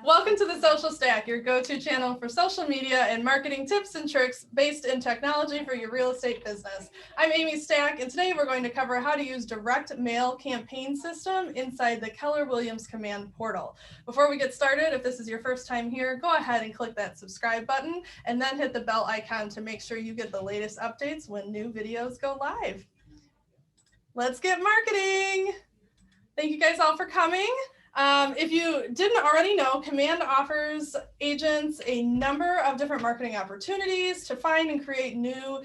Welcome to the Social Stack, your go-to channel for social media and marketing tips and tricks based in technology for your real estate business. I'm Amy Stack, and today we're going to cover how to use direct mail campaign system inside the Keller Williams Command portal. Before we get started, if this is your first time here, go ahead and click that subscribe button and then hit the bell icon to make sure you get the latest updates when new videos go live. Let's get marketing. Thank you guys all for coming. If you didn't already know, Command offers agents a number of different marketing opportunities to find and create new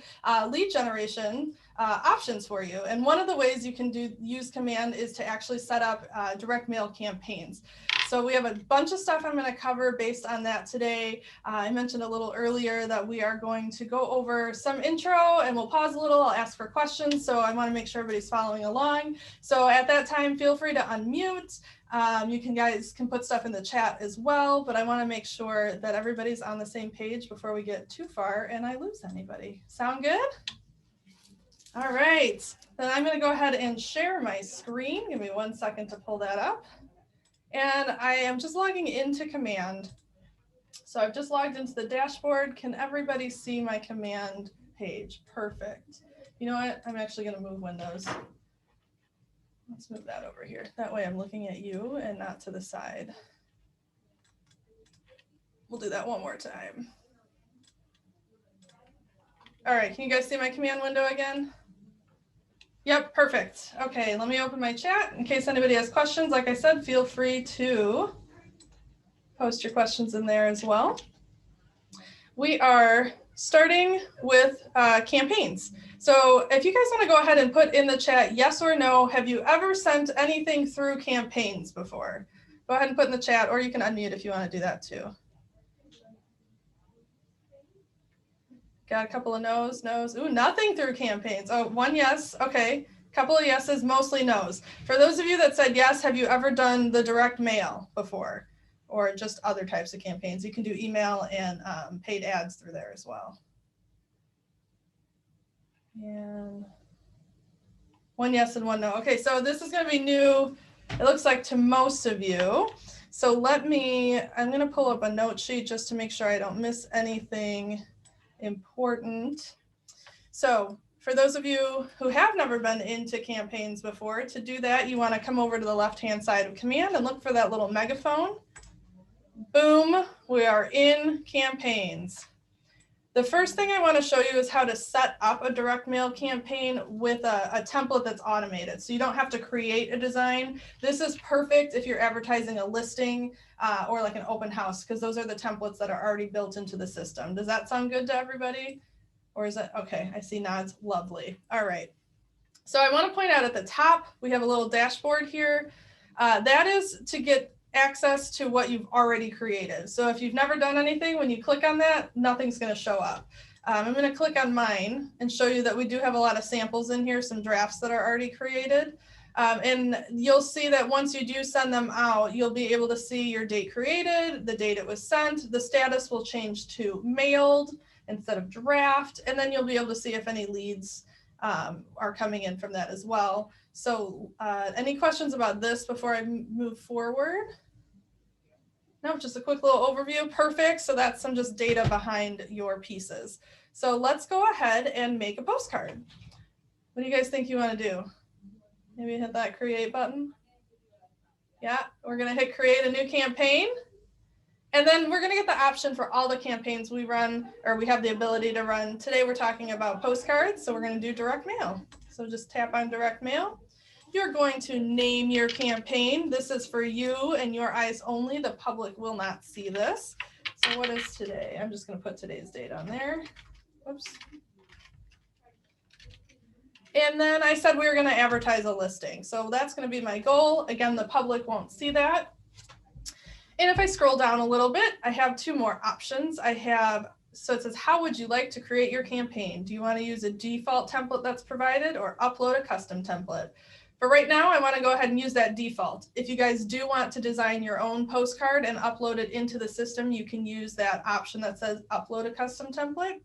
lead generation options for you. And one of the ways you can use Command is to actually set up direct mail campaigns. So we have a bunch of stuff I'm going to cover based on that today. I mentioned a little earlier that we are going to go over some intro and we'll pause a little. I'll ask for questions. So I want to make sure everybody's following along. So at that time, feel free to unmute. You guys can put stuff in the chat as well, but I want to make sure that everybody's on the same page before we get too far and I lose anybody. Sound good? All right, then I'm going to go ahead and share my screen. Give me 1 second to pull that up. And I am just logging into Command. So I've just logged into the dashboard. Can everybody see my Command page? Perfect. You know what? I'm actually going to move windows. Let's move that over here. That way I'm looking at you and not to the side. We'll do that one more time. All right, can you guys see my Command window again? Yep, perfect. Okay, let me open my chat. In case anybody has questions, like I said, feel free to post your questions in there as well. We are starting with campaigns. So if you guys want to go ahead and put in the chat, yes or no, have you ever sent anything through campaigns before? Go ahead and put in the chat, or you can unmute if you want to do that too. Got a couple of no's. Ooh, nothing through campaigns. Oh, one yes. Okay. Couple of yeses, mostly no's. For those of you that said yes, have you ever done the direct mail before? Or just other types of campaigns? You can do email and paid ads through there as well. And one yes and one no. Okay, so this is going to be new, it looks like, to most of you. So I'm going to pull up a note sheet just to make sure I don't miss anything important. So for those of you who have never been into campaigns before, to do that, you want to come over to the left-hand side of Command and look for that little megaphone. Boom, we are in campaigns. The first thing I want to show you is how to set up a direct mail campaign with a template that's automated. So you don't have to create a design. This is perfect if you're advertising a listing or like an open house, because those are the templates that are already built into the system. Does that sound good to everybody? Or is it, okay, I see nods, lovely. All right. So I want to point out at the top, we have a little dashboard here. That is to get access to what you've already created. So if you've never done anything, when you click on that, nothing's going to show up. I'm going to click on mine and show you that we do have a lot of samples in here, some drafts that are already created. And you'll see that once you do send them out, you'll be able to see your date created, the date it was sent, the status will change to mailed instead of draft, and then you'll be able to see if any leads are coming in from that as well. So any questions about this before I move forward? No, just a quick little overview. Perfect. So that's some just data behind your pieces. So let's go ahead and make a postcard. What do you guys think you want to do? Maybe hit that create button. Yeah, we're going to hit create a new campaign. And then we're going to get the option for all the campaigns we run, or we have the ability to run. Today we're talking about postcards, so we're going to do direct mail. So just tap on direct mail. You're going to name your campaign. This is for you and your eyes only. The public will not see this. So what is today? I'm just going to put today's date on there. Whoops. And then I said we were going to advertise a listing. So that's going to be my goal. Again, the public won't see that. And if I scroll down a little bit, I have two more options. So it says, how would you like to create your campaign? Do you want to use a default template that's provided or upload a custom template? But right now, I want to go ahead and use that default. If you guys do want to design your own postcard and upload it into the system, you can use that option that says upload a custom template.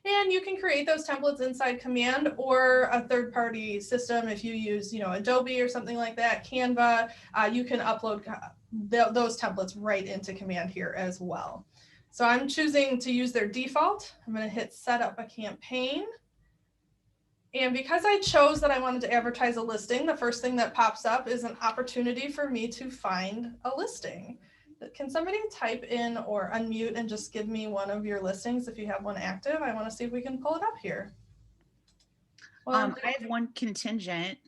And you can create those templates inside Command or a third-party system. If you use, Adobe or something like that, Canva, you can upload those templates right into command here as well. So I'm choosing to use their default. I'm going to hit set up a campaign. And because I chose that I wanted to advertise a listing, the first thing that pops up is an opportunity for me to find a listing. Can somebody type in or unmute and just give me one of your listings if you have one active? I want to see if we can pull it up here. Well, I have one contingent,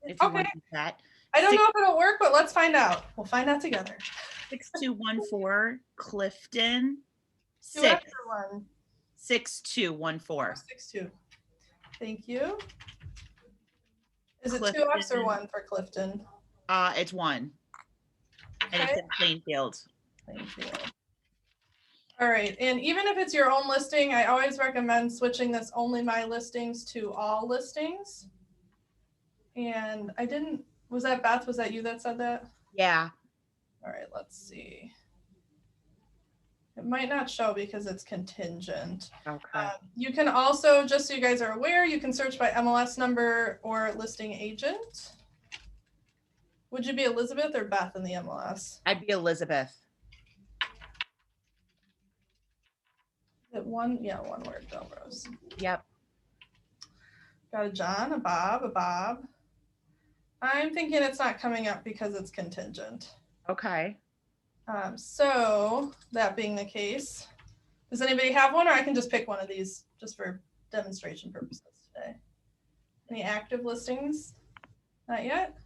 if you want that. I don't know if it'll work, but let's find out. We'll find out together. 6214 Clifton. 6214. 62. Thank you. Is it 2X or 1 for Clifton? It's 1. And it's in Plainfield. Plainfield. All right, and even if it's your own listing, I always recommend switching this only my listings to all listings. And I didn't, was that Beth? Was that you that said that? Yeah. All right, let's see. It might not show because it's contingent. Okay. You can also, just so you guys are aware, you can search by MLS number or listing agent. Would you be Elizabeth or Beth in the MLS? I'd be Elizabeth. One word, don't Rose. Yep. Got a John, a Bob. I'm thinking it's not coming up because it's contingent. Okay. So that being the case, does anybody have one, or I can just pick one of these just for demonstration purposes today? Any active listings? Not yet.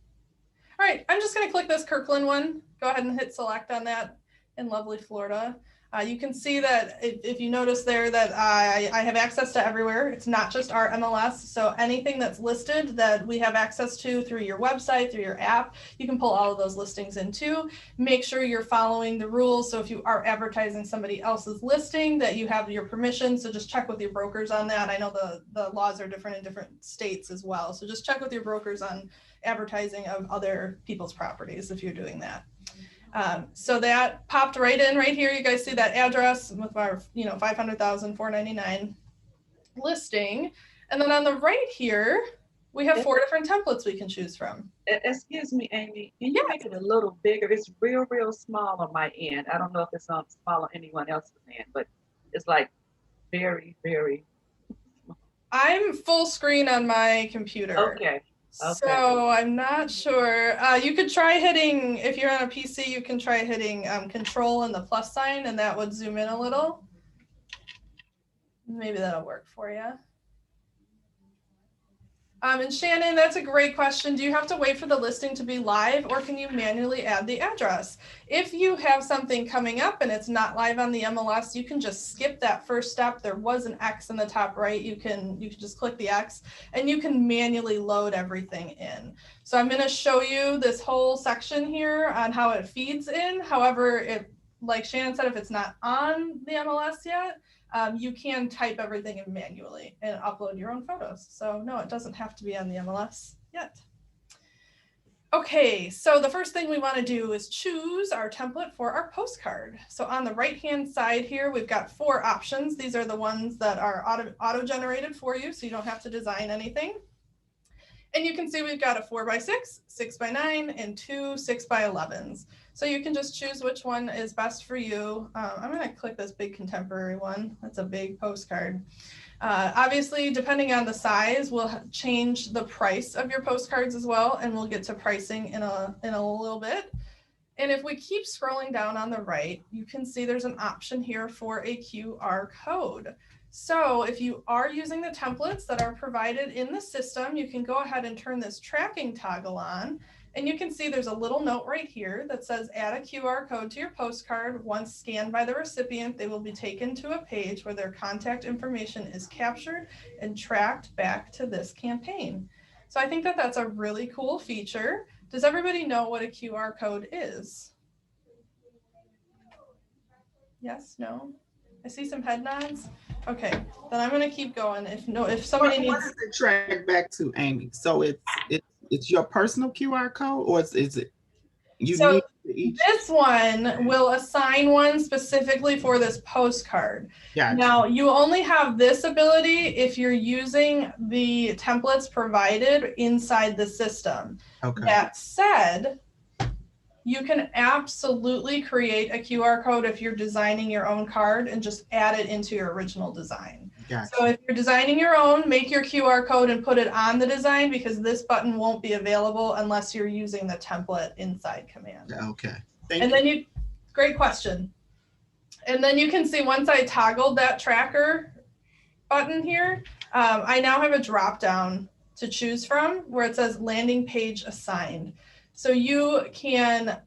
All right, I'm just going to click this Kirkland one. Go ahead and hit select on that in lovely Florida. You can see that if you notice there that I have access to everywhere. It's not just our MLS. So anything that's listed that we have access to through your website, through your app, you can pull all of those listings in too. Make sure you're following the rules. So if you are advertising somebody else's listing, that you have your permission. So just check with your brokers on that. I know the laws are different in different states as well. So just check with your brokers on advertising of other people's properties if you're doing that. So that popped right in right here. You guys see that address with our, 500,499 listing. And then on the right here, we have 4 different templates we can choose from. Excuse me, Amy. Can you make it a little bigger? It's real small on my end. I don't know if it's on small on anyone else's end, but it's like very, very small. I'm full screen on my computer. Okay. So I'm not sure. You could try hitting, if you're on a PC, you can try hitting control and the plus sign, and that would zoom in a little. Maybe that'll work for you. And Shannon, that's a great question. Do you have to wait for the listing to be live, or can you manually add the address? If you have something coming up and it's not live on the MLS, you can just skip that first step. There was an X in the top right. You can just click the X and you can manually load everything in. So I'm going to show you this whole section here on how it feeds in. However, like Shannon said, if it's not on the MLS yet, you can type everything in manually and upload your own photos. So no, it doesn't have to be on the MLS yet. Okay, so the first thing we want to do is choose our template for our postcard. So on the right-hand side here, we've got 4 options. These are the ones that are auto-generated for you, so you don't have to design anything. And you can see we've got a 4x6, 6x9, and 2 6x11s. So you can just choose which one is best for you. I'm going to click this big contemporary one. That's a big postcard. Obviously, depending on the size, we'll change the price of your postcards as well, and we'll get to pricing in a little bit. And if we keep scrolling down on the right, you can see there's an option here for a QR code. So if you are using the templates that are provided in the system, you can go ahead and turn this tracking toggle on. And you can see there's a little note right here that says add a QR code to your postcard. Once scanned by the recipient, they will be taken to a page where their contact information is captured and tracked back to this campaign. So I think that that's a really cool feature. Does everybody know what a QR code is? Yes, no? I see some head nods. Okay, then I'm going to keep going. If somebody needs. What does it track back to, Amy? So it's your personal QR code, or is it unique to each? This one will assign one specifically for this postcard. Gotcha. Now, you only have this ability if you're using the templates provided inside the system. Okay. That said, You can absolutely create a QR code if you're designing your own card and just add it into your original design. Gotcha. So if you're designing your own, make your QR code and put it on the design, because this button won't be available unless you're using the template inside Command. Okay. Thank And you. then great question. And then you can see once I toggled that tracker button here, I now have a drop down to choose from where it says landing page assigned. So you can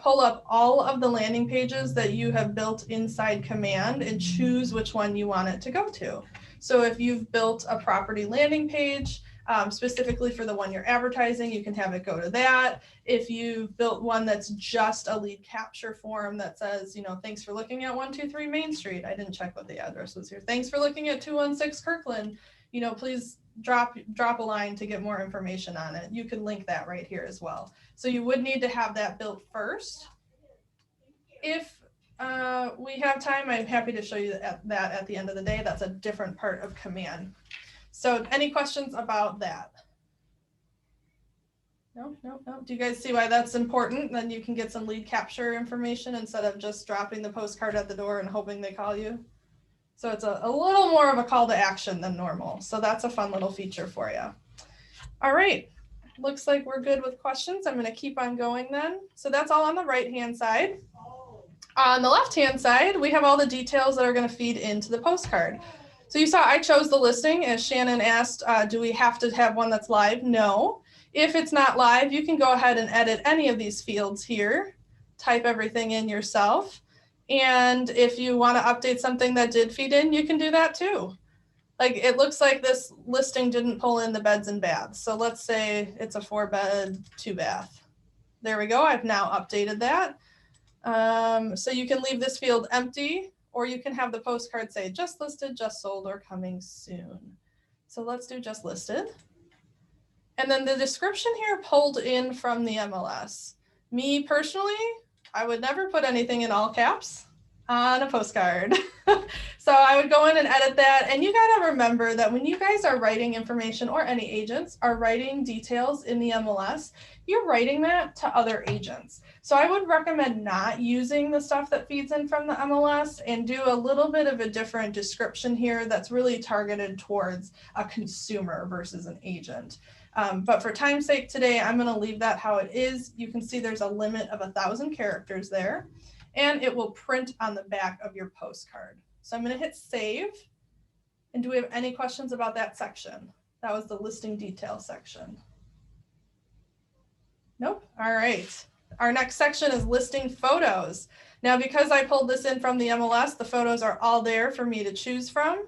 pull up all of the landing pages that you have built inside Command and choose which one you want it to go to. So if you've built a property landing page, specifically for the one you're advertising, you can have it go to that. If you've built one that's just a lead capture form that says, you know, thanks for looking at 123 Main Street. I didn't check what the address was here. Thanks for looking at 216 Kirkland. You know, please drop a line to get more information on it. You can link that right here as well. So you would need to have that built first. If we have time, I'm happy to show you that at the end of the day. That's a different part of Command. So any questions about that? No. Do you guys see why that's important? Then you can get some lead capture information instead of just dropping the postcard at the door and hoping they call you. So it's a little more of a call to action than normal. So that's a fun little feature for you. All right, looks like we're good with questions. I'm going to keep on going then. So that's all on the right-hand side. On the left-hand side, we have all the details that are going to feed into the postcard. So you saw I chose the listing, as Shannon asked, do we have to have one that's live? No. If it's not live, you can go ahead and edit any of these fields here, type everything in yourself. And if you want to update something that did feed in, you can do that too. Like it looks like this listing didn't pull in the beds and baths. So let's say it's a 4-bed, 2-bath. There we go. I've now updated that. So you can leave this field empty, or you can have the postcard say just listed, just sold, or coming soon. So let's do just listed. And then the description here pulled in from the MLS. Me personally, I would never put anything in all caps on a postcard. So I would go in and edit that. And you got to remember that when you guys are writing information, or any agents are writing details in the MLS, you're writing that to other agents. So I would recommend not using the stuff that feeds in from the MLS and do a little bit of a different description here that's really targeted towards a consumer versus an agent. But for time's sake today, I'm going to leave that how it is. You can see there's a limit of 1,000 characters there, and it will print on the back of your postcard. So I'm going to hit save. And do we have any questions about that section? That was the listing detail section. Nope. All right. Our next section is listing photos. Now, because I pulled this in from the MLS, the photos are all there for me to choose from.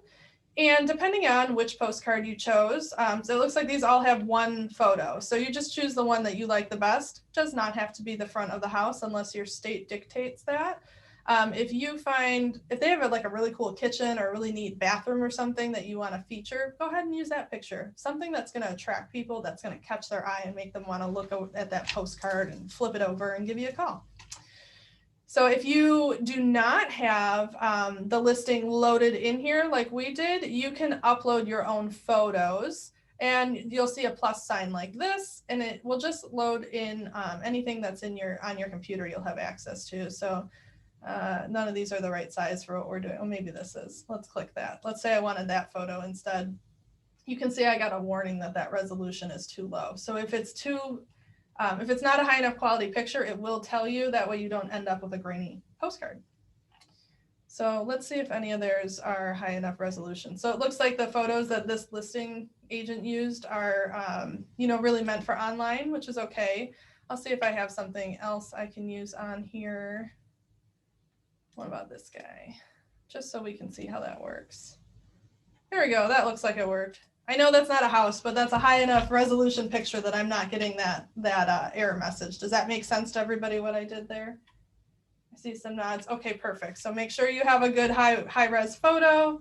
And depending on which postcard you chose, so it looks like these all have one photo. So you just choose the one that you like the best. It does not have to be the front of the house unless your state dictates that. If they have a really cool kitchen or a really neat bathroom or something that you want to feature, go ahead and use that picture. Something that's going to attract people, that's going to catch their eye and make them want to look at that postcard and flip it over and give you a call. So if you do not have the listing loaded in here like we did, you can upload your own photos, and you'll see a plus sign like this, and it will just load in anything that's on your computer you'll have access to. So none of these are the right size for what we're doing. Oh, maybe this is. Let's click that. Let's say I wanted that photo instead. You can see I got a warning that resolution is too low. So if it's not a high enough quality picture, it will tell you. That way you don't end up with a grainy postcard. So let's see if any of theirs are high enough resolution. So it looks like the photos that this listing agent used are, really meant for online, which is okay. I'll see if I have something else I can use on here. What about this guy? Just so we can see how that works. There we go. That looks like it worked. I know that's not a house, but that's a high enough resolution picture that I'm not getting that error message. Does that make sense to everybody what I did there? I see some nods. Okay, perfect. So make sure you have a good high res photo.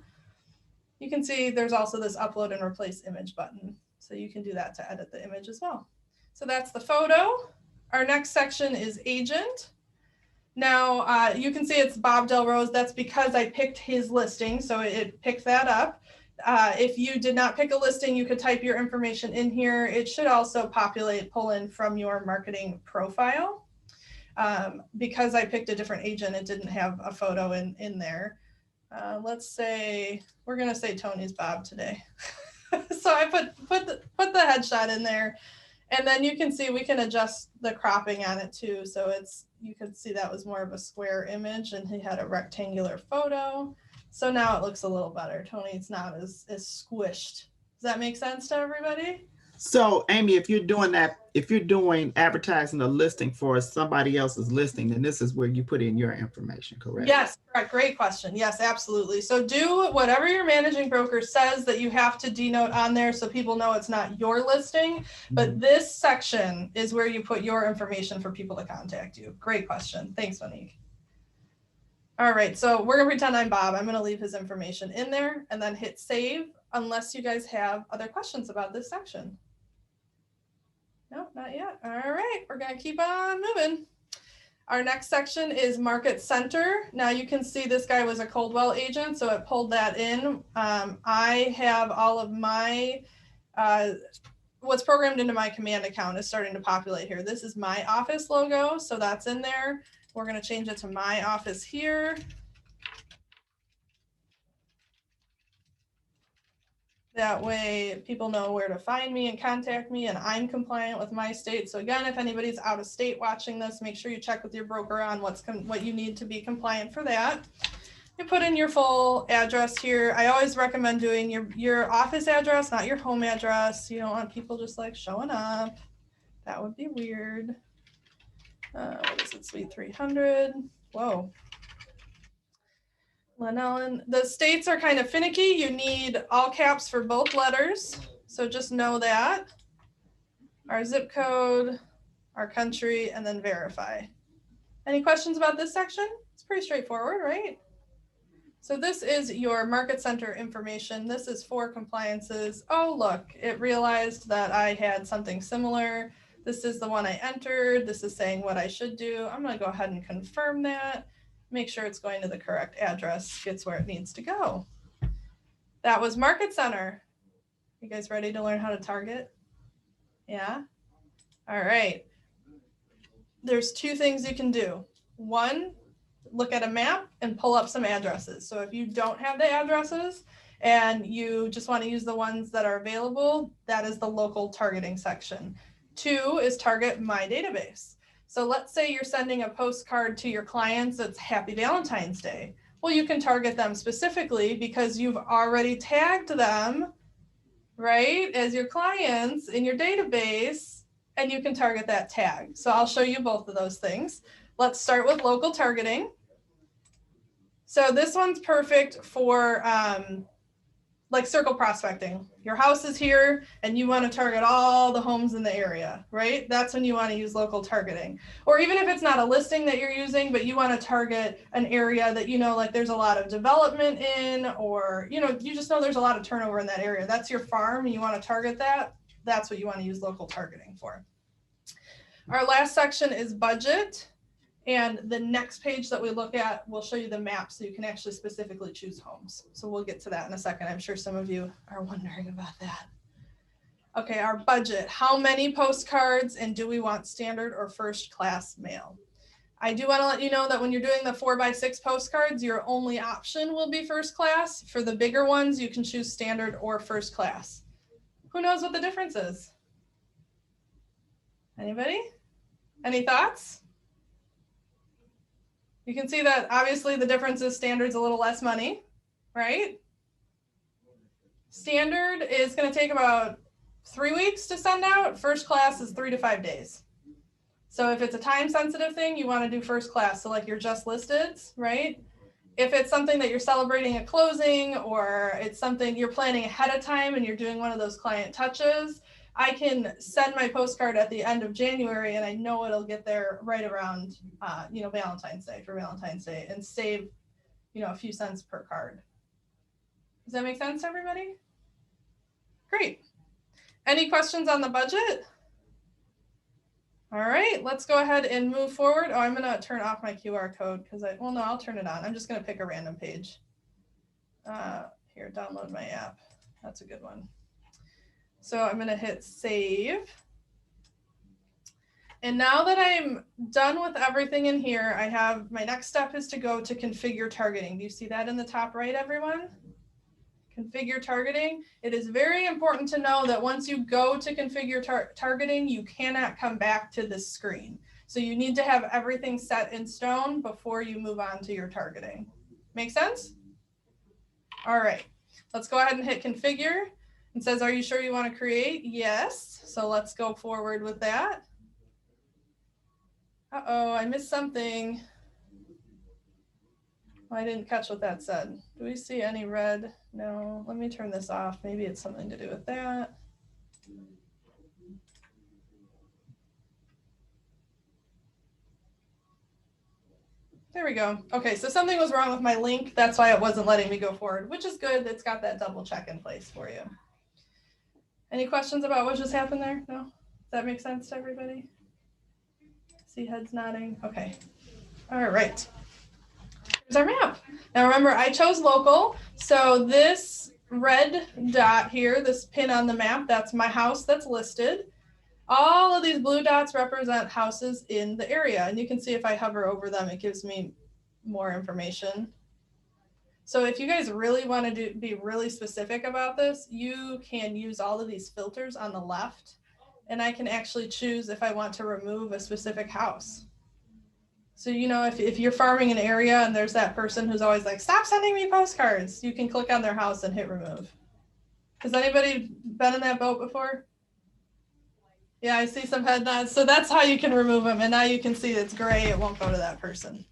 You can see there's also this upload and replace image button. So you can do that to edit the image as well. So that's the photo. Our next section is agent. Now you can see it's Bob Delrose. That's because I picked his listing, so it picked that up. If you did not pick a listing, you could type your information in here. It should also pull in from your marketing profile. Because I picked a different agent, it didn't have a photo in there. Let's say, we're gonna say Tony's Bob today. So I put the headshot in there, and then you can see we can adjust the cropping on it too. So it's, you can see that was more of a square image and he had a rectangular photo. So now it looks a little better. Tony's not as squished. Does that make sense to everybody? So Amy, if you're doing that, if you're doing advertising or listing for somebody else's listing, then this is where you put in your information, correct? Yes, correct. Great question. Yes, absolutely. So do whatever your managing broker says that you have to denote on there so people know it's not your listing. But this section is where you put your information for people to contact you. Great question. Thanks, Monique. All right, so we're gonna pretend I'm Bob. I'm gonna leave his information in there and then hit save unless you guys have other questions about this section. No, not yet. All right, we're gonna keep on moving. Our next section is Market Center. Now you can see this guy was a Coldwell agent, so it pulled that in. I have all of my, what's programmed into my command account is starting to populate here. This is my office logo, so that's in there. We're gonna change it to my office here. That way people know where to find me and contact me, and I'm compliant with my state. So again, if anybody's out of state watching this, make sure you check with your broker on what you need to be compliant for that. You put in your full address here. I always recommend doing your office address, not your home address. You don't want people just like showing up. That would be weird. What is it, Suite 300? Whoa. Glen Ellen. The states are kind of finicky. You need all caps for both letters. So just know that. Our zip code, our country, and then verify. Any questions about this section? It's pretty straightforward, right? So this is your market center information. This is for compliances. Oh, look, it realized that I had something similar. This is the one I entered. This is saying what I should do. I'm going to go ahead and confirm that. Make sure it's going to the correct address, gets where it needs to go. That was Market Center. You guys ready to learn how to target? Yeah? All right. There's two things you can do. One, look at a map and pull up some addresses. So if you don't have the addresses and you just want to use the ones that are available, that is the local targeting section. Two is target my database. So let's say you're sending a postcard to your clients that's Happy Valentine's Day. Well, you can target them specifically because you've already tagged them, right, as your clients in your database, and you can target that tag. So I'll show you both of those things. Let's start with local targeting. So this one's perfect for like circle prospecting. Your house is here and you want to target all the homes in the area, right? That's when you want to use local targeting. Or even if it's not a listing that you're using, but you want to target an area that you know, like there's a lot of development in, or you know, you just know there's a lot of turnover in that area. That's your farm and you want to target that. That's what you want to use local targeting for. Our last section is budget. And the next page that we look at will show you the map so you can actually specifically choose homes. So we'll get to that in a second. I'm sure some of you are wondering about that. Okay, our budget. How many postcards, and do we want standard or first class mail? I do want to let you know that when you're doing the 4x6 postcards, your only option will be first class. For the bigger ones, you can choose standard or first class. Who knows what the difference is? Anybody? Any thoughts? You can see that obviously the difference is standard's a little less money, right? Standard is going to take about 3 weeks to send out. First class is 3 to 5 days. So if it's a time sensitive thing, you want to do first class. So like your just listed, right? If it's something that you're celebrating a closing, or it's something you're planning ahead of time and you're doing one of those client touches, I can send my postcard at the end of January and I know it'll get there right around, you know, Valentine's Day, for Valentine's Day, and save, you know, a few cents per card. Does that make sense to everybody? Great. Any questions on the budget? All right, let's go ahead and move forward. Oh, I'm gonna turn off my QR code because well, no, I'll turn it on. I'm just gonna pick a random page. Here, download my app. That's a good one. So I'm going to hit save. And now that I'm done with everything in here, I have, my next step is to go to configure targeting. Do you see that in the top right, everyone? Configure targeting. It is very important to know that once you go to configure targeting, you cannot come back to this screen. So you need to have everything set in stone before you move on to your targeting. Make sense? All right, let's go ahead and hit configure. It says, are you sure you want to create? Yes. So let's go forward with that. Uh-oh, I missed something. Oh, I didn't catch what that said. Do we see any red? No, let me turn this off. Maybe it's something to do with that. There we go. Okay, so something was wrong with my link. That's why it wasn't letting me go forward, which is good. It's got that double check in place for you. Any questions about what just happened there? No? Does that make sense to everybody? See heads nodding? Okay. All right. Here's our map. Now remember, I chose local. So this red dot here, this pin on the map, that's my house that's listed. All of these blue dots represent houses in the area. And you can see if I hover over them, it gives me more information. So if you guys really want to be really specific about this, you can use all of these filters on the left. And I can actually choose if I want to remove a specific house. So, you know, if you're farming an area and there's that person who's always like, stop sending me postcards, you can click on their house and hit remove. Has anybody been in that boat before? Yeah, I see some head nods. So that's how you can remove them. And now you can see it's gray. It won't go to that person.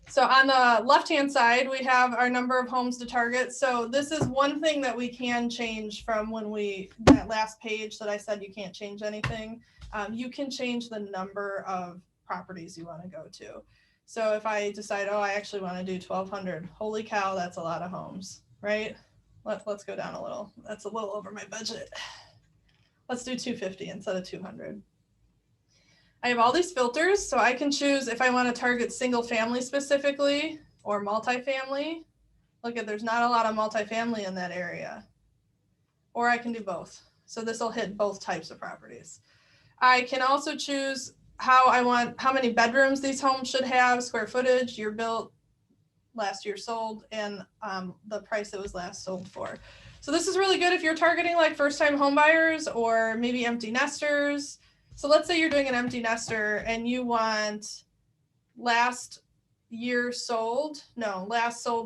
So on the left-hand side, we have our number of homes to target. So this is one thing that we can change from when that last page that I said you can't change anything. You can change the number of properties you want to go to. So if I decide, oh, I actually want to do 1,200, holy cow, that's a lot of homes, right? Let's go down a little. That's a little over my budget. Let's do 250 instead of 200. I have all these filters, so I can choose if I want to target single family specifically or multifamily. Look at, there's not a lot of multifamily in that area. Or I can do both. So this will hit both types of properties. I can also choose how many bedrooms these homes should have, square footage, year built, last year sold, and the price it was last sold for. So this is really good if you're targeting like first-time home buyers or maybe empty nesters. So let's say you're doing an empty nester and you want last sold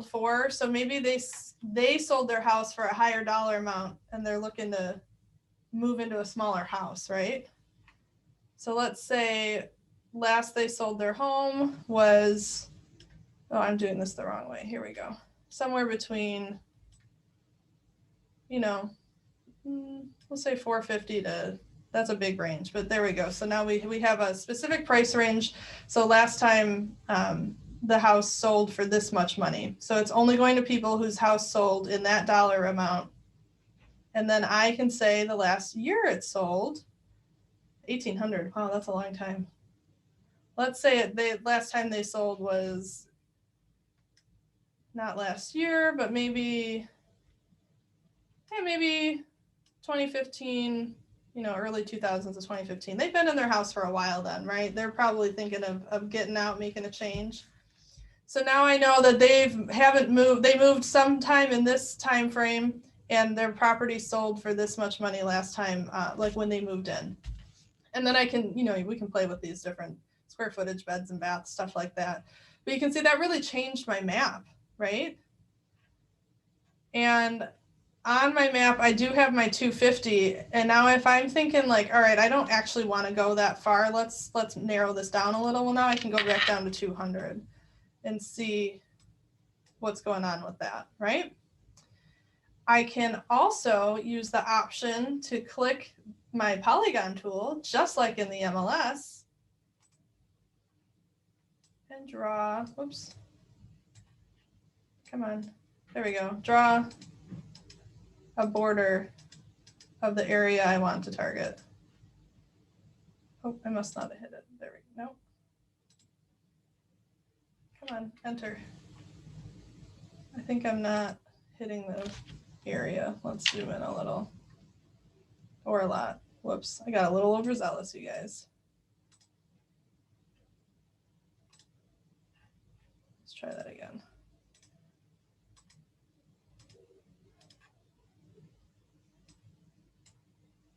for. So maybe they sold their house for a higher dollar amount and they're looking to move into a smaller house, right? So let's say last they sold their home was, oh, I'm doing this the wrong way. Here we go. Somewhere between, you know, we'll say 450 to, that's a big range, but there we go. So now we have a specific price range. So last time the house sold for this much money. So it's only going to people whose house sold in that dollar amount. And then I can say the last year it sold, 1,800. Wow, that's a long time. Let's say last time they sold was not last year, but maybe 2015, you know, early 2000s to 2015. They've been in their house for a while then, right? They're probably thinking of getting out, making a change. So now I know that they moved sometime in this time frame and their property sold for this much money last time, like when they moved in. And then I can, you know, we can play with these different square footage, beds and baths, stuff like that. But you can see that really changed my map, right? And on my map, I do have my 250. And now if I'm thinking like, all right, I don't actually want to go that far. Let's narrow this down a little. Well, now I can go back down to 200 and see what's going on with that, right? I can also use the option to click my Polygon tool, just like in the MLS, and draw, whoops, come on, there we go, draw a border of the area I want to target. Oh, I must not have hit it, there we go, nope. Come on, enter. I think I'm not hitting the area. Let's zoom in a little, or a lot. Whoops, I got a little overzealous, you guys. try that again.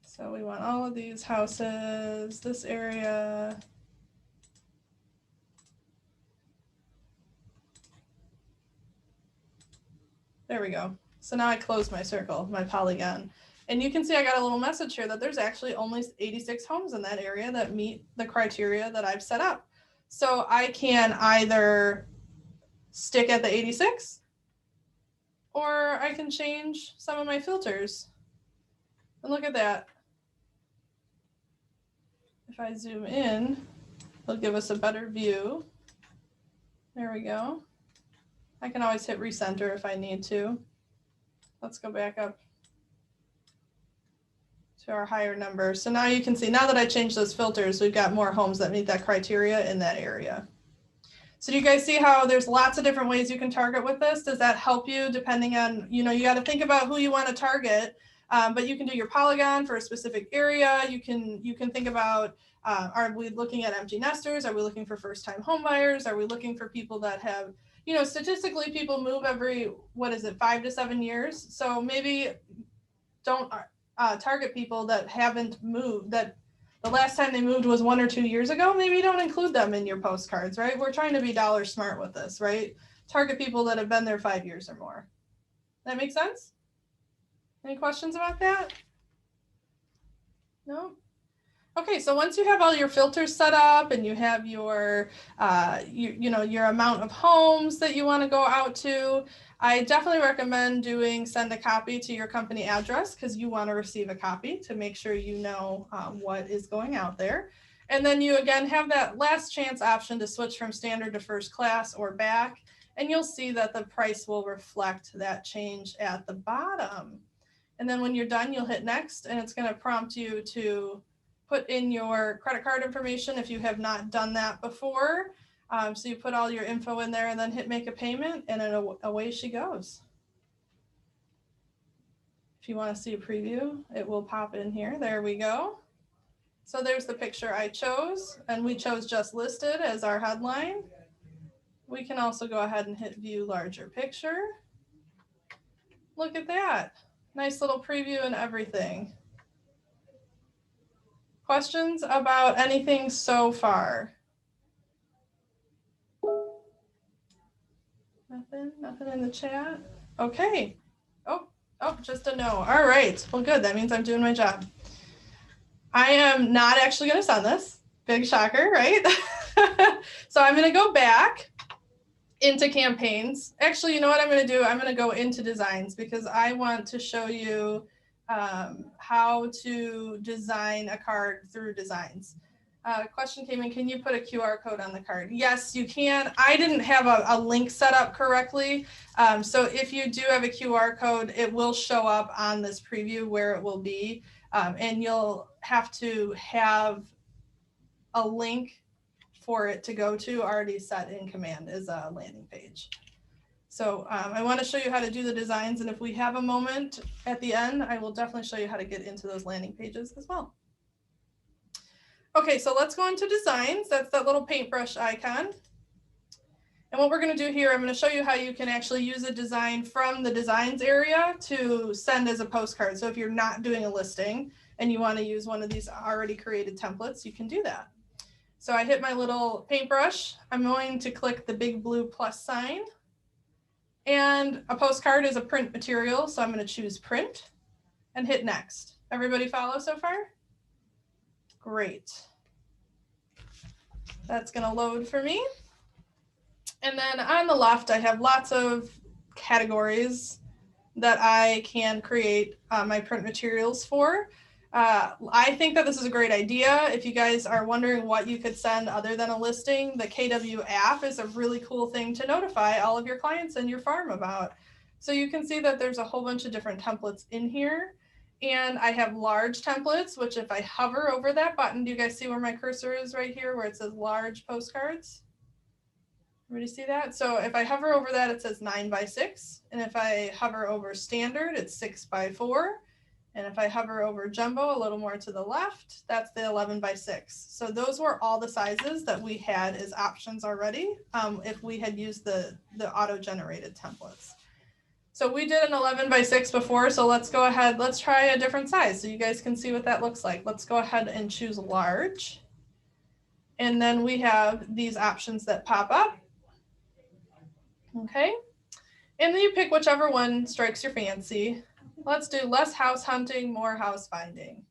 So we want all of these houses, this area. There we go. So now I close my circle, my polygon. And you can see I got a little message here that there's actually only 86 homes in that area that meet the criteria that I've set up. So I can either stick at the 86 or I can change some of my filters. And look at that. If I zoom in, it'll give us a better view. There we go. I can always hit recenter if I need to. Let's go back up to our higher number. So now you can see, now that I changed those filters, we've got more homes that meet that criteria in that area. So do you guys see how there's lots of different ways you can target with this? Does that help you depending on, you know, you got to think about who you want to target, but you can do your polygon for a specific area. You can think about, are we looking at empty nesters? Are we looking for first-time home buyers? Are we looking for people that have, you know, statistically people move every, 5 to 7 years. So maybe don't target people that haven't moved, that the last time they moved was 1 or 2 years ago. Maybe don't include them in your postcards, right? We're trying to be dollar smart with this, right? Target people that have been there 5 years or more. That make sense? Any questions about that? No? Okay, so once you have all your filters set up and you have your, your amount of homes that you want to go out to, I definitely recommend doing send a copy to your company address because you want to receive a copy to make sure you know what is going out there. And then you again have that last chance option to switch from standard to first class or back, and you'll see that the price will reflect that change at the bottom. And then when you're done, you'll hit next, and it's going to prompt you to put in your credit card information if you have not done that before. So you put all your info in there and then hit make a payment, and away she goes. If you want to see a preview, it will pop in here. There we go. So there's the picture I chose, and we chose just listed as our headline. We can also go ahead and hit view larger picture. Look at that. Nice little preview and everything. Questions about anything so far? Nothing in the chat. Okay. Oh, just a no. All right. Well, good. That means I'm doing my job. I am not actually going to send this. Big shocker, right? So I'm going to go back into campaigns. Actually, you know what I'm going to do? I'm going to go into designs because I want to show you how to design a card through designs. Question came in, can you put a QR code on the card? Yes, you can. I didn't have a link set up correctly. So if you do have a QR code, it will show up on this preview where it will be. And you'll have to have a link for it to go to already set in command as a landing page. So I want to show you how to do the designs. And if we have a moment at the end, I will definitely show you how to get into those landing pages as well. Okay, so let's go into designs. That's that little paintbrush icon. And what we're going to do here, I'm going to show you how you can actually use a design from the designs area to send as a postcard. So if you're not doing a listing and you want to use one of these already created templates, you can do that. So I hit my little paintbrush. I'm going to click the big blue plus sign. And a postcard is a print material, so I'm going to choose print and hit next. Everybody follow so far? Great. That's going to load for me. And then on the left, I have lots of categories that I can create my print materials for. I think that this is a great idea. If you guys are wondering what you could send other than a listing, the KW app is a really cool thing to notify all of your clients and your farm about. So you can see that there's a whole bunch of different templates in here. And I have large templates, which if I hover over that button, do you guys see where my cursor is right here where it says large postcards? Everybody see that? So if I hover over that, it says 9 by 6. And if I hover over standard, it's 6 by 4. And if I hover over jumbo a little more to the left, that's the 11 by 6. So those were all the sizes that we had as options already if we had used the auto-generated templates. So we did an 11 by 6 before, so let's go ahead, let's try a different size so you guys can see what that looks like. Let's go ahead and choose large. And then we have these options that pop up. Okay. And then you pick whichever one strikes your fancy. Let's do less house hunting, more house finding.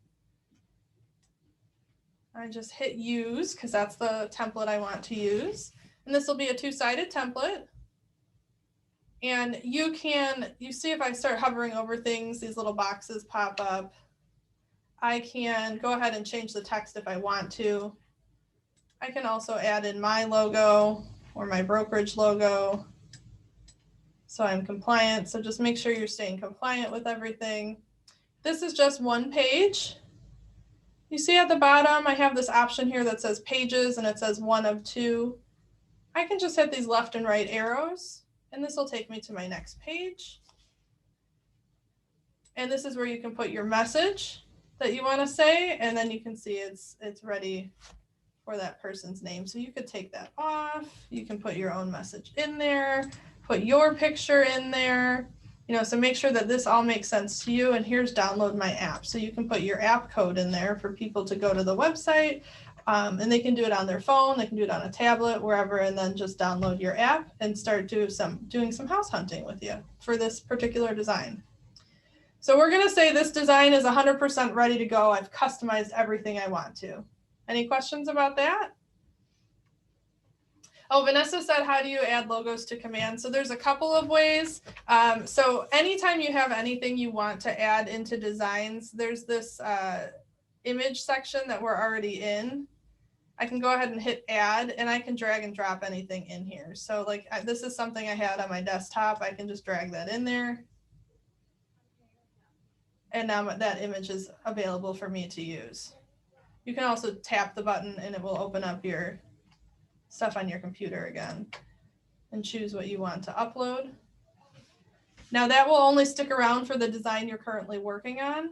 I just hit use because that's the template I want to use. And this will be a two-sided template. And you see if I start hovering over things, these little boxes pop up. I can go ahead and change the text if I want to. I can also add in my logo or my brokerage logo. So I'm compliant. So just make sure you're staying compliant with everything. This is just one page. You see at the bottom, I have this option here that says pages and it says 1 of 2. I can just hit these left and right arrows and this will take me to my next page. And this is where you can put your message that you want to say, and then you can see it's ready for that person's name. So you could take that off. You can put your own message in there. Put your picture in there, so make sure that this all makes sense to you. And here's download my app. So you can put your app code in there for people to go to the website and they can do it on their phone. They can do it on a tablet, wherever, and then just download your app and start doing some house hunting with you for this particular design. So we're going to say this design is 100% ready to go. I've customized everything I want to. Any questions about that? Oh, Vanessa said, how do you add logos to command? So there's a couple of ways. So anytime you have anything you want to add into designs, there's this image section that we're already in. I can go ahead and hit add and I can drag and drop anything in here. So like this is something I had on my desktop. I can just drag that in there. And now that image is available for me to use. You can also tap the button and it will open up your stuff on your computer again and choose what you want to upload. Now that will only stick around for the design you're currently working on.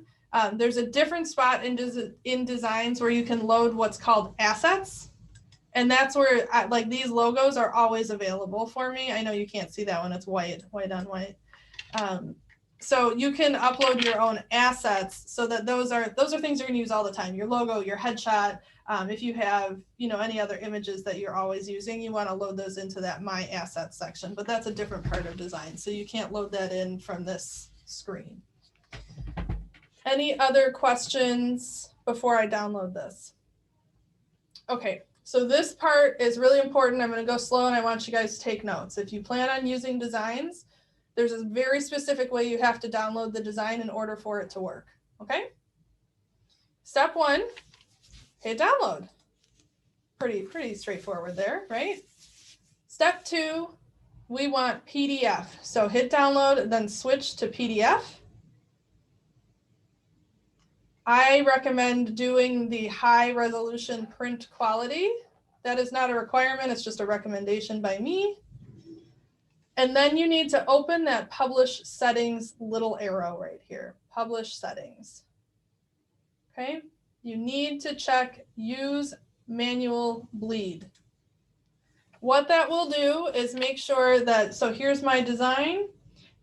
There's a different spot in designs where you can load what's called assets. And that's where like these logos are always available for me. I know you can't see that one, it's white on white. So you can upload your own assets so that those are things you're gonna use all the time. Your logo, your headshot. If you have, any other images that you're always using, you want to load those into that My Assets section, but that's a different part of design. So you can't load that in from this screen. Any other questions before I download this? Okay, so this part is really important. I'm going to go slow and I want you guys to take notes. If you plan on using designs, there's a very specific way you have to download the design in order for it to work. Okay? Step 1. Hit download. Pretty straightforward there, right? Step 2, we want PDF. So hit download, then switch to PDF. I recommend doing the high resolution print quality. That is not a requirement, it's just a recommendation by me. And then you need to open that publish settings little arrow right here, publish settings. Okay? You need to check use manual bleed. What that will do is make sure that, so here's my design,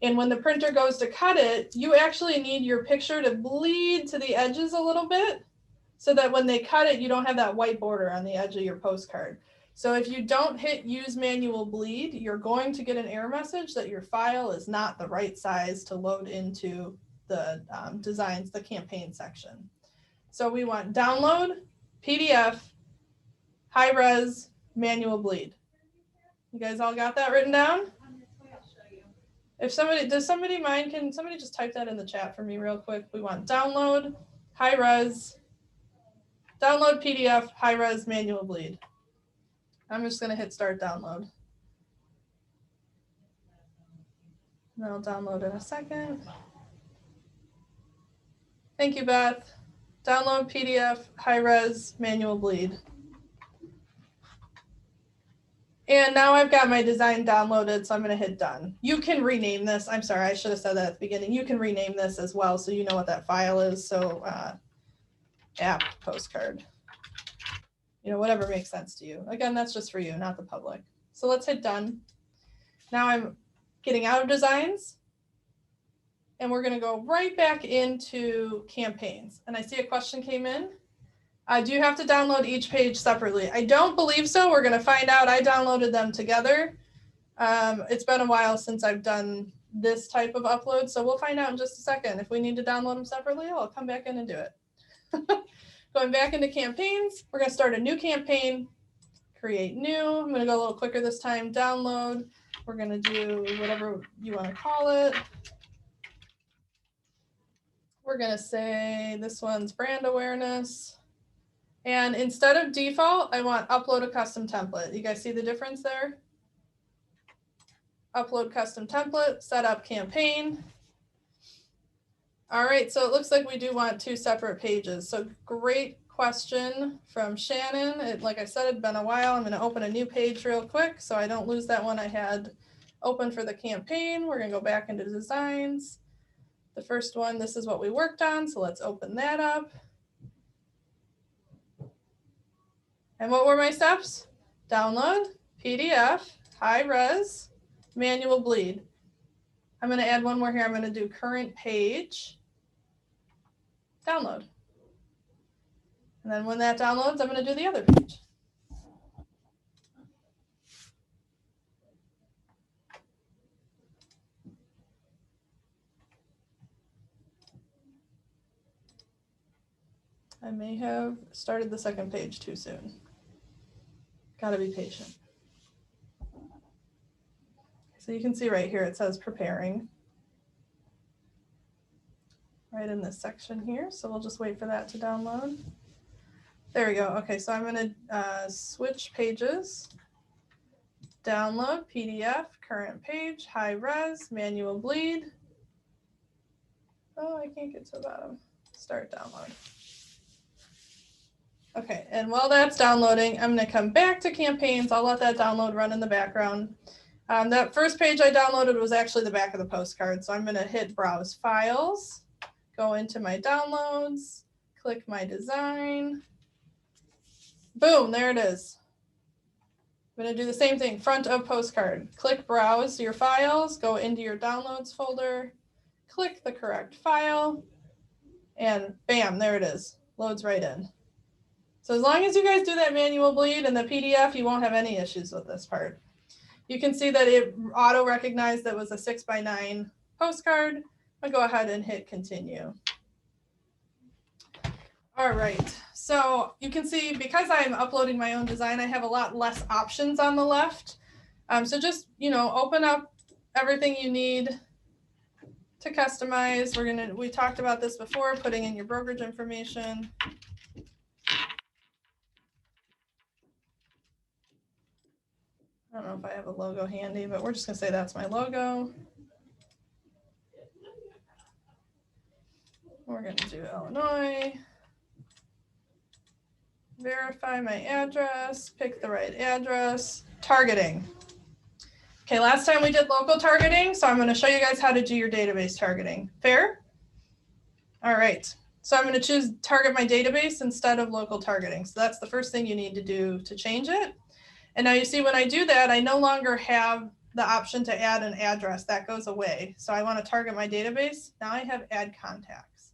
and when the printer goes to cut it, you actually need your picture to bleed to the edges a little bit so that when they cut it, you don't have that white border on the edge of your postcard. So if you don't hit use manual bleed, you're going to get an error message that your file is not the right size to load into the designs, the campaign section. So we want download, PDF, high res, manual bleed. You guys all got that written down? If somebody, does somebody mind, can somebody just type that in the chat for me real quick? We want download, high res, download PDF, high res, manual bleed. I'm just gonna hit start download. And I'll download in a second. Thank you, Beth. Download PDF, high res, manual bleed. And now I've got my design downloaded, so I'm going to hit done. You can rename this. I'm sorry, I should have said that at the beginning. You can rename this as well, so you know what that file is. So app postcard, you know, whatever makes sense to you. Again, that's just for you, not the public. So let's hit done. Now I'm getting out of designs, and we're going to go right back into campaigns. And I see a question came in. Do you have to download each page separately? I don't believe so. We're going to find out. I downloaded them together. It's been a while since I've done this type of upload, so we'll find out in just a second. If we need to download them separately, I'll come back in and do it. Going back into campaigns, we're going to start a new campaign, create new. I'm going to go a little quicker this time, download. We're going to do whatever you want to call it. We're going to say this one's brand awareness. And instead of default, I want upload a custom template. You guys see the difference there? Upload custom template, set up campaign. All right, so it looks like we do want 2 separate pages. So great question from Shannon. Like I said, it'd been a while. I'm going to open a new page real quick so I don't lose that one I had open for the campaign. We're going to go back into designs. The first one, this is what we worked on. So let's open that up. And what were my steps? Download, PDF, high res, manual bleed. I'm going to add one more here. I'm going to do current page, download. And then when that downloads, I'm going to do the other page. I may have started the second page too soon. Gotta be patient. So you can see right here, it says preparing. Right in this section here. So we'll just wait for that to download. There we go. Okay, so I'm gonna switch pages. Download, PDF, current page, high res, manual bleed. Oh, I can't get to the bottom. Start download. Okay, and while that's downloading, I'm going to come back to campaigns. I'll let that download run in the background. That first page I downloaded was actually the back of the postcard. So I'm going to hit browse files, go into my downloads, click my design. Boom, there it is. I'm going to do the same thing, front of postcard. Click browse your files, go into your downloads folder, click the correct file, and bam, there it is. Loads right in. So as long as you guys do that manual bleed in the PDF, you won't have any issues with this part. You can see that it auto recognized that was a 6x9 postcard. I'll go ahead and hit continue. All right, so you can see because I'm uploading my own design, I have a lot less options on the left. So just, you know, open up everything you need to customize. We talked about this before, putting in your brokerage information. I don't know if I have a logo handy, but we're just gonna say that's my logo. We're gonna do Illinois. Verify my address, pick the right address, targeting. Okay, last time we did local targeting, so I'm gonna show you guys how to do your database targeting. Fair? All right, so I'm gonna choose target my database instead of local targeting. So that's the first thing you need to do to change it. And now you see when I do that, I no longer have the option to add an address. That goes away. So I want to target my database. Now I have add contacts.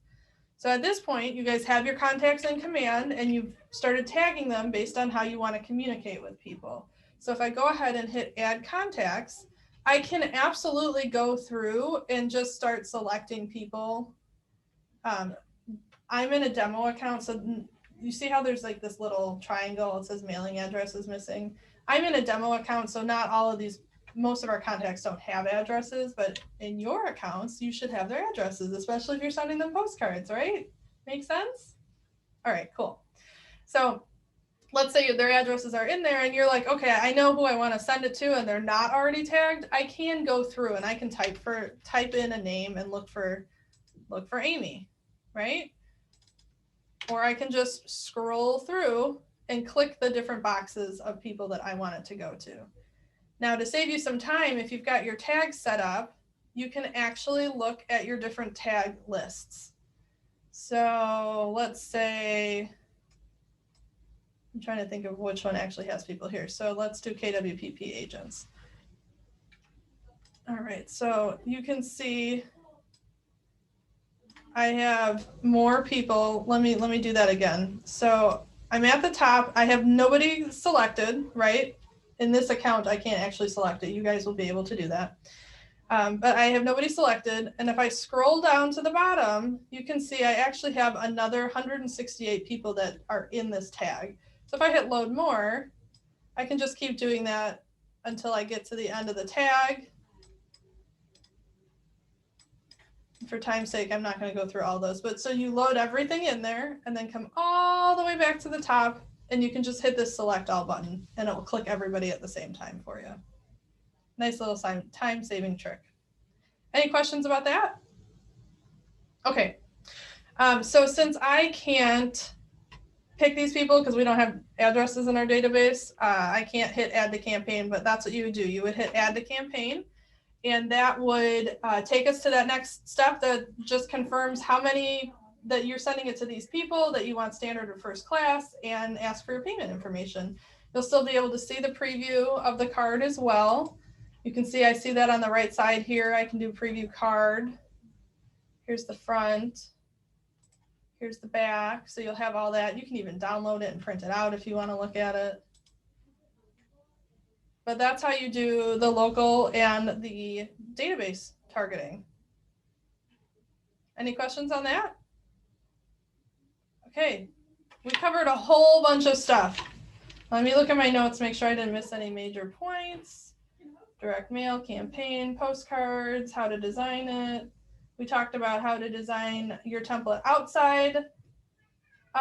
So at this point, you guys have your contacts in command and you've started tagging them based on how you want to communicate with people. So if I go ahead and hit add contacts, I can absolutely go through and just start selecting people. I'm in a demo account, so you see how there's like this little triangle, it says mailing address is missing. I'm in a demo account, so not all of these, most of our contacts don't have addresses, but in your accounts, you should have their addresses, especially if you're sending them postcards, right? Make sense? All right, cool. So let's say their addresses are in there and you're like, okay, I know who I want to send it to and they're not already tagged. I can go through and I can type in a name and look for Amy, right? Or I can just scroll through and click the different boxes of people that I want it to go to. Now to save you some time, if you've got your tags set up, you can actually look at your different tag lists. So let's say, I'm trying to think of which one actually has people here. So let's do KWPP agents. All right, so you can see I have more people. Let me do that again. So I'm at the top. I have nobody selected, right? In this account, I can't actually select it. You guys will be able to do that. But I have nobody selected. And if I scroll down to the bottom, you can see I actually have another 168 people that are in this tag. So if I hit load more, I can just keep doing that until I get to the end of the tag. For time's sake, I'm not going to go through all those, but so you load everything in there and then come all the way back to the top, and you can just hit this select all button and it will click everybody at the same time for you. Nice little time saving trick. Any questions about that? Okay. So since I can't pick these people because we don't have addresses in our database, I can't hit add to campaign, but that's what you would do. You would hit add to campaign. And that would take us to that next step that just confirms how many that you're sending it to these people, that you want standard or first class, and ask for your payment information. You'll still be able to see the preview of the card as well. You can see I see that on the right side here. I can do preview card. Here's the front. Here's the back. So you'll have all that. You can even download it and print it out if you want to look at it. But that's how you do the local and the database targeting. Any questions on that? Okay, we covered a whole bunch of stuff. Let me look at my notes, make sure I didn't miss any major points. Direct mail, campaign, postcards, how to design it. We talked about how to design your template outside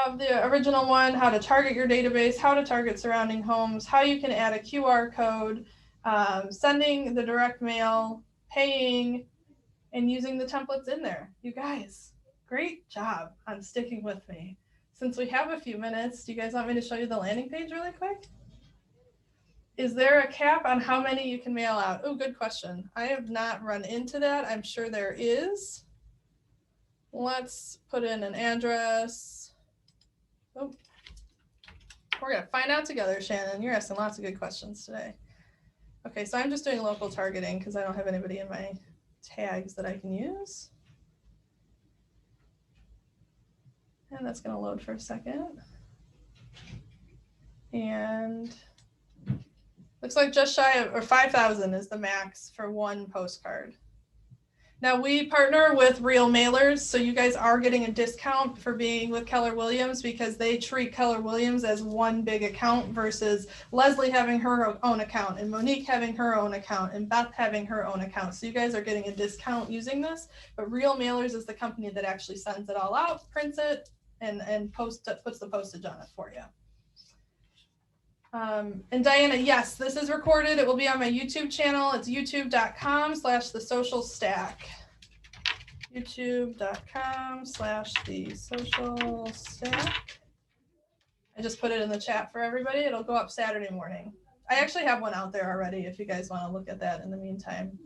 of the original one, how to target your database, how to target surrounding homes, how you can add a QR code, sending the direct mail, paying, and using the templates in there. You guys, great job on sticking with me. Since we have a few minutes, do you guys want me to show you the landing page really quick? Is there a cap on how many you can mail out? Oh, good question. I have not run into that. I'm sure there is. Let's put in an address. Oh, we're gonna find out together, Shannon. You're asking lots of good questions today. Okay, so I'm just doing local targeting because I don't have anybody in my tags that I can use. And that's gonna load for a second. And looks like just shy of, or 5,000 is the max for one postcard. Now we partner with Real Mailers, so you guys are getting a discount for being with Keller Williams because they treat Keller Williams as one big account versus Leslie having her own account and Monique having her own account and Beth having her own account. So you guys are getting a discount using this, but Real Mailers is the company that actually sends it all out, prints it, and puts the postage on it for you. And Diana, yes, this is recorded. It will be on my YouTube channel. It's youtube.com/thesocialstack. youtube.com/thesocialstack. I just put it in the chat for everybody. It'll go up Saturday morning. I actually have one out there already if you guys want to look at that in the meantime.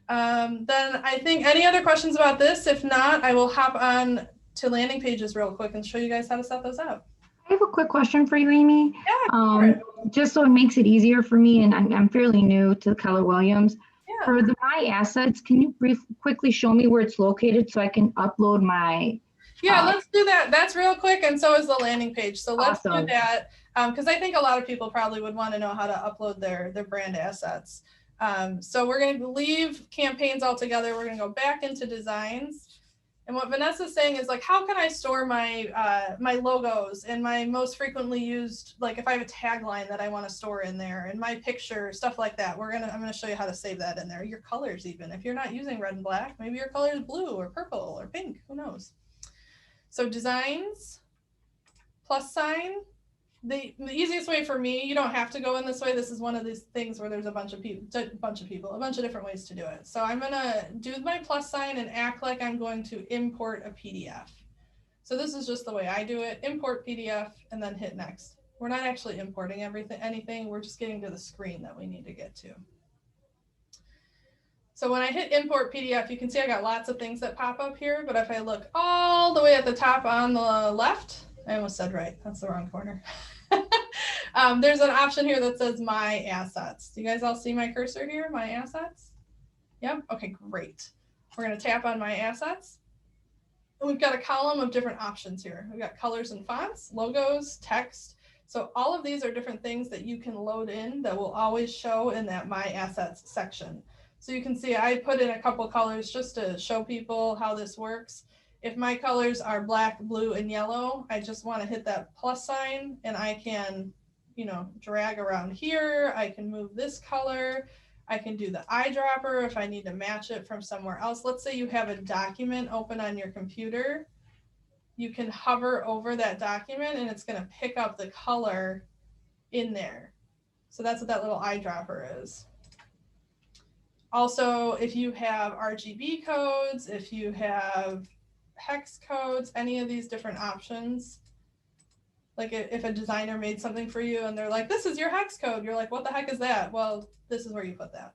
Then I think any other questions about this? If not, I will hop on to landing pages real quick and show you guys how to set those up. I have a quick question for you, Amy. Yeah, just so it makes it easier for me, and I'm fairly new to Keller Williams. Yeah. For the My Assets, can you quickly show me where it's located so I can upload my? Yeah, let's do that. That's real quick, and so is the landing page. So let's do Awesome. that because I think a lot of people probably would want to know how to upload their brand assets. So we're going to leave campaigns altogether. We're going to go back into designs. And what Vanessa's saying is like, how can I store my my logos and my most frequently used, like if I have a tagline that I want to store in there and my picture, stuff like that. I'm gonna show you how to save that in there. Your colors even. If you're not using red and black, maybe your color is blue or purple or pink, who knows? So designs, +sign. The easiest way for me, you don't have to go in this way. This is one of these things where there's a bunch of different ways to do it. So I'm gonna do my +sign and act like I'm going to import a PDF. So this is just the way I do it, import PDF and then hit next. We're not actually importing anything. We're just getting to the screen that we need to get to. So when I hit import PDF, you can see I got lots of things that pop up here, but if I look all the way at the top on the left, I almost said right, that's the wrong corner. There's an option here that says My Assets. Do you guys all see my cursor here, My Assets? Yep, okay, great. We're gonna tap on My Assets. And we've got a column of different options here. We've got colors and fonts, logos, text. So all of these are different things that you can load in that will always show in that My Assets section. So you can see I put in a couple colors just to show people how this works. If my colors are black, blue, and yellow, I just want to hit that plus sign and I can, you know, drag around here. I can move this color. I can do the eyedropper if I need to match it from somewhere else. Let's say you have a document open on your computer. You can hover over that document and it's going to pick up the color in there. So that's what that little eyedropper is. Also, if you have RGB codes, if you have hex codes, any of these different options, like if a designer made something for you and they're like, this is your hex code, you're like, what the heck is that? Well, this is where you put that.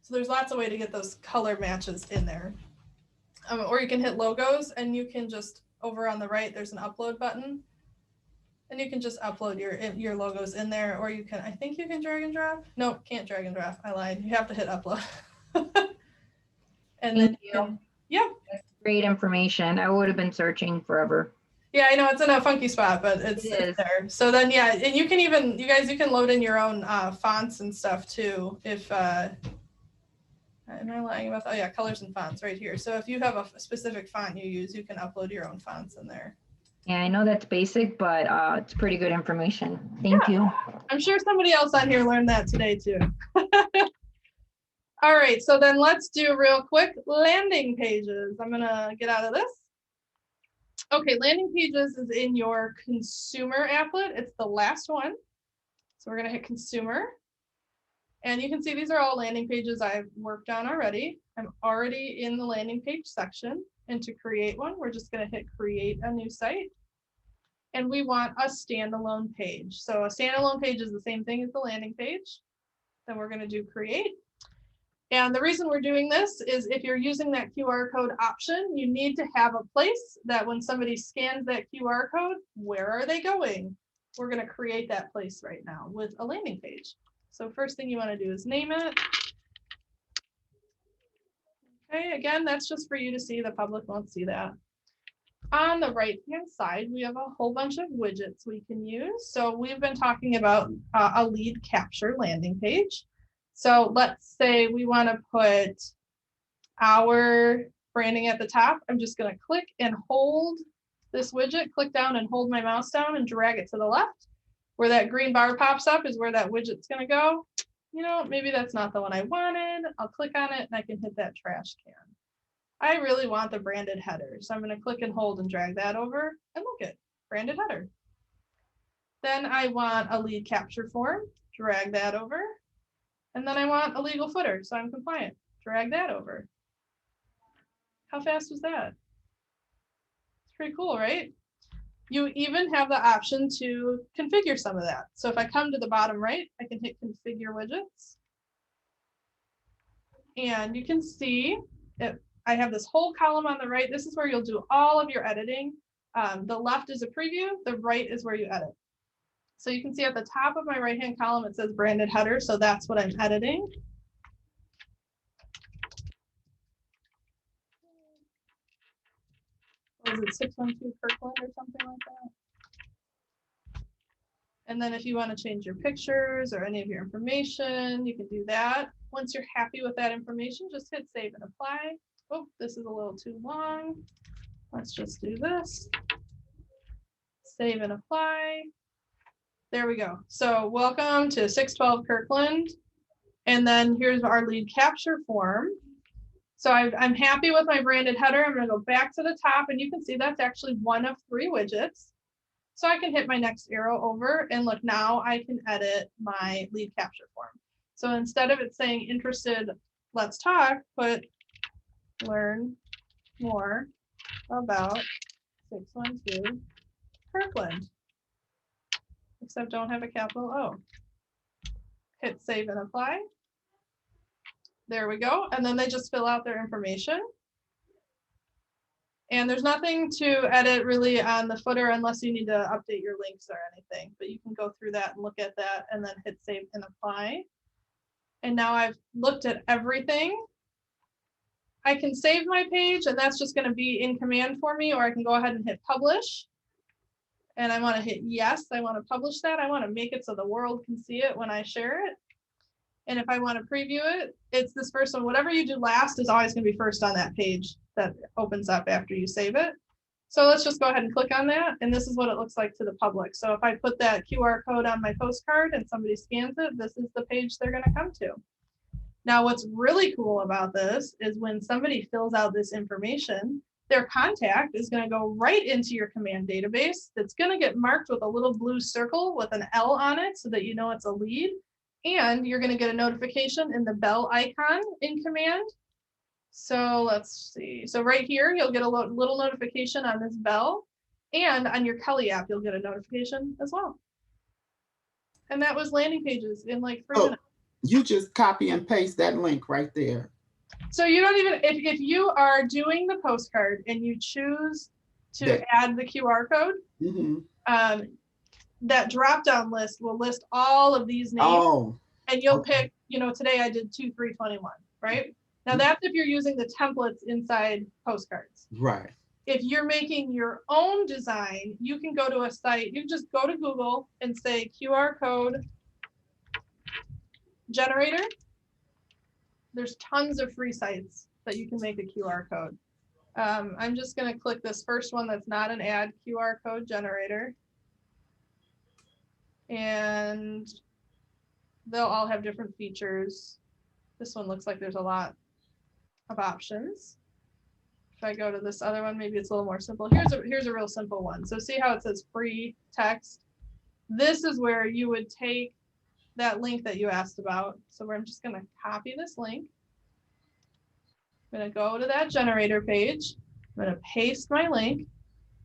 So there's lots of ways to get those color matches in there. Or you can hit logos and you can just, over on the right, there's an upload button. And you can just upload your logos in there, or you can, I think you can drag and drop. No, can't drag and drop. I lied. You have to hit upload. And then you can, yeah. Great information. I would have been searching forever. Yeah, I know it's in a funky spot, but it's there. So then, yeah, and you can even, you guys, you can load in your own fonts and stuff too. If, am I lying about that? Oh yeah, colors and fonts right here. So if you have a specific font you use, you can upload your own fonts in there. Yeah, I know that's basic, but it's pretty good information. Thank you. I'm sure somebody else on here learned that today too. All right, so then let's do real quick landing pages. I'm gonna get out of this. Okay, landing pages is in your consumer applet. It's the last one. So we're gonna hit consumer. And you can see these are all landing pages I've worked on already. I'm already in the landing page section. And to create one, we're just going to hit create a new site. And we want a standalone page. So a standalone page is the same thing as the landing page. Then we're going to do create. And the reason we're doing this is if you're using that QR code option, you need to have a place that when somebody scans that QR code, where are they going? We're going to create that place right now with a landing page. So first thing you want to do is name it. Okay, again, that's just for you to see. The public won't see that. On the right-hand side, we have a whole bunch of widgets we can use. So we've been talking about a lead capture landing page. So let's say we want to put our branding at the top. I'm just going to click and hold this widget, click down and hold my mouse down and drag it to the left. Where that green bar pops up is where that widget's going to go. You know, maybe that's not the one I wanted. I'll click on it and I can hit that trash can. I really want the branded header. So I'm going to click and hold and drag that over and look at branded header. Then I want a lead capture form, drag that over. And then I want a legal footer, so I'm compliant. Drag that over. How fast was that? It's pretty cool, right? You even have the option to configure some of that. So if I come to the bottom right, I can hit configure widgets. And you can see it, I have this whole column on the right. This is where you'll do all of your editing. The left is a preview, the right is where you edit. So you can see at the top of my right-hand column, it says branded header. So that's what I'm editing. Was it 612 Kirkland or something like that? And then if you want to change your pictures or any of your information, you can do that. Once you're happy with that information, just hit save and apply. Oh, this is a little too long. Let's just do this. Save and apply. There we go. So welcome to 612 Kirkland. And then here's our lead capture form. So I'm happy with my branded header. I'm going to go back to the top and you can see that's actually one of 3 widgets. So I can hit my next arrow over and look, now I can edit my lead capture form. So instead of it saying interested, let's talk, put learn more about 612 Kirkland. except don't have a capital O. Hit save and apply. There we go. And then they just fill out their information. And there's nothing to edit really on the footer unless you need to update your links or anything, but you can go through that and look at that and then hit save and apply. And now I've looked at everything. I can save my page and that's just going to be in command for me, or I can go ahead and hit publish. And I want to hit yes, I want to publish that. I want to make it so the world can see it when I share it. And if I want to preview it, it's this first one. Whatever you do last is always going to be first on that page that opens up after you save it. So let's just go ahead and click on that. And this is what it looks like to the public. So if I put that QR code on my postcard and somebody scans it, this is the page they're going to come to. Now, what's really cool about this is when somebody fills out this information, their contact is going to go right into your command database. That's going to get marked with a little blue circle with an L on it so that you know it's a lead. And you're going to get a notification in the bell icon in command. So let's see. So right here, you'll get a little notification on this bell. And on your Kelly app, you'll get a notification as well. And that was landing pages in like 3 minutes. You just copy and paste that link right there. So you don't even, if you are doing the postcard and you choose to add the QR code, that drop-down list will list all of these names, and you'll pick, you know, today I did 2-3-21, right? Now that's if you're using the templates inside postcards. Right. If you're making your own design, you can go to a site, you just go to Google and say QR code generator. There's tons of free sites that you can make a QR code. I'm just going to click this first one that's not an ad, QR code generator. And they'll all have different features. This one looks like there's a lot of options. If I go to this other one, maybe it's a little more simple. Here's a real simple one. So see how it says free text? This is where you would take that link that you asked about. So I'm just going to copy this link. I'm going to go to that generator page. I'm going to paste my link.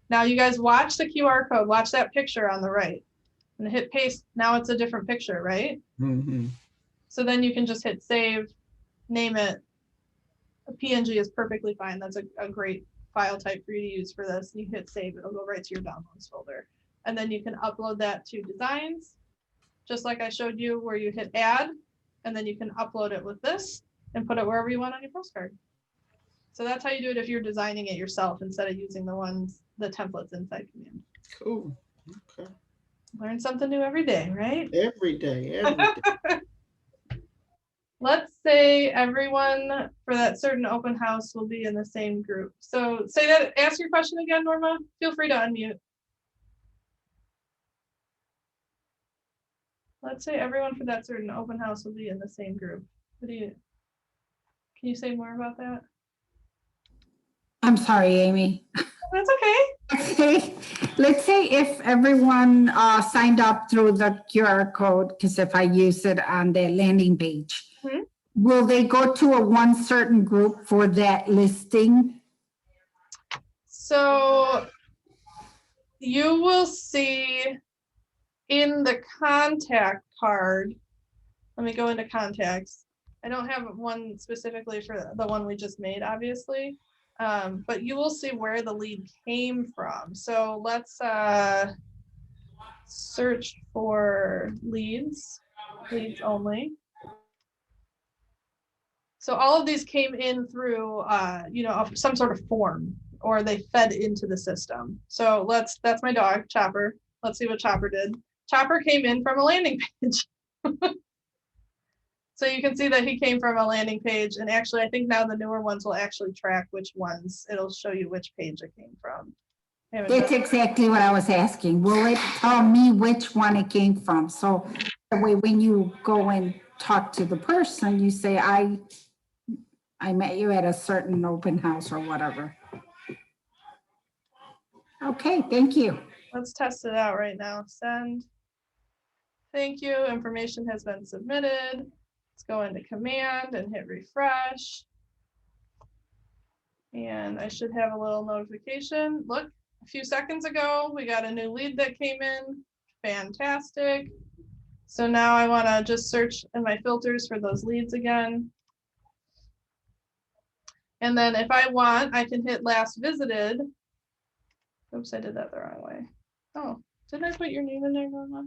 Now you guys watch the QR code, watch that picture on the right. I'm going to hit paste. Now it's a different picture, right? So then you can just hit save, name it. A PNG is perfectly fine. That's a great file type for you to use for this. You hit save, it'll go right to your downloads folder. And then you can upload that to designs, just like I showed you, where you hit add, and then you can upload it with this and put it wherever you want on your postcard. So that's how you do it if you're designing it yourself instead of using the templates inside command. Cool. Okay. Learn something new every day, right? Every day, every day. Let's say everyone for that certain open house will be in the same group. So say that, ask your question again, Norma. Feel free to unmute. Let's say everyone for that certain open house will be in the same group. Can you say more about that? I'm sorry, Amy. That's okay. Let's say if everyone signed up through the QR code, because if I use it on the landing page, will they go to one certain group for that listing? So you will see in the contact card, let me go into contacts. I don't have one specifically for the one we just made, obviously, but you will see where the lead came from. So let's search for leads only. So all of these came in through, some sort of form, or they fed into the system. So that's my dog, Chopper. Let's see what Chopper did. Chopper came in from a landing page. So you can see that he came from a landing page. And actually, I think now the newer ones will actually track which ones. It'll show you which page it came from. That's exactly what I was asking. Will it tell me which one it came from? So that way, when you go and talk to the person, you say, I met you at a certain open house or whatever. Okay, thank you. Let's test it out right now. Send. Thank you. Information has been submitted. Let's go into command and hit refresh. And I should have a little notification. Look, a few seconds ago, we got a new lead that came in. Fantastic. So now I want to just search in my filters for those leads again. And then if I want, I can hit last visited. Oops, I did that the wrong way. Oh, did I put your name in there, Norma?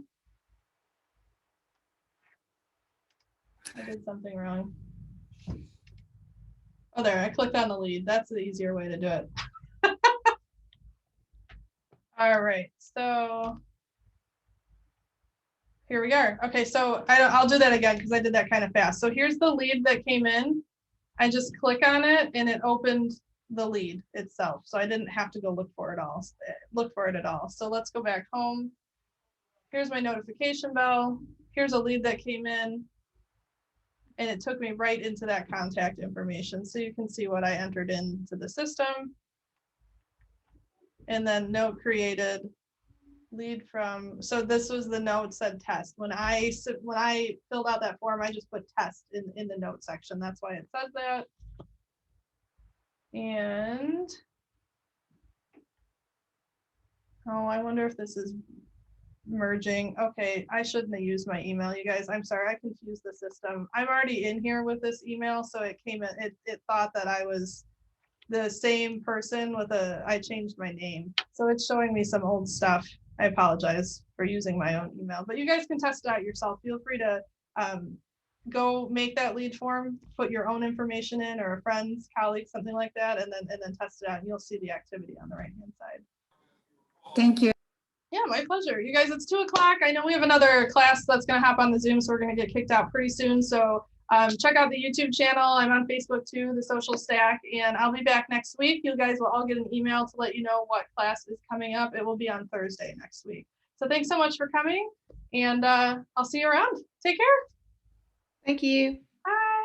I did something wrong. Oh, there, I clicked on the lead. That's the easier way to do it. All right, so here we are. Okay, so I'll do that again because I did that kind of fast. So here's the lead that came in. I just click on it and it opened the lead itself. So I didn't have to go look for it at all. So let's go back home. Here's my notification bell. Here's a lead that came in. And it took me right into that contact information. So you can see what I entered into the system. And then note created, lead from, so this was the note said test. When I filled out that form, I just put test in the note section. That's why it says that. And, oh, I wonder if this is merging. Okay, I shouldn't have used my email, you guys. I'm sorry, I confused the system. I'm already in here with this email, so it came in, it thought that I was the same person with I changed my name. So it's showing me some old stuff. I apologize for using my own email, but you guys can test it out yourself. Feel free to go make that lead form, put your own information in, or a friend's, colleague, something like that, and then test it out, and you'll see the activity on the right-hand side. Thank you. Yeah, my pleasure. You guys, it's 2 o'clock. I know we have another class that's going to hop on the Zoom, so we're going to get kicked out pretty soon. So check out the YouTube channel. I'm on Facebook too, the Social Stack, and I'll be back next week. You guys will all get an email to let you know what class is coming up. It will be on Thursday next week. So thanks so much for coming, and I'll see you around. Take care. Thank you. Bye.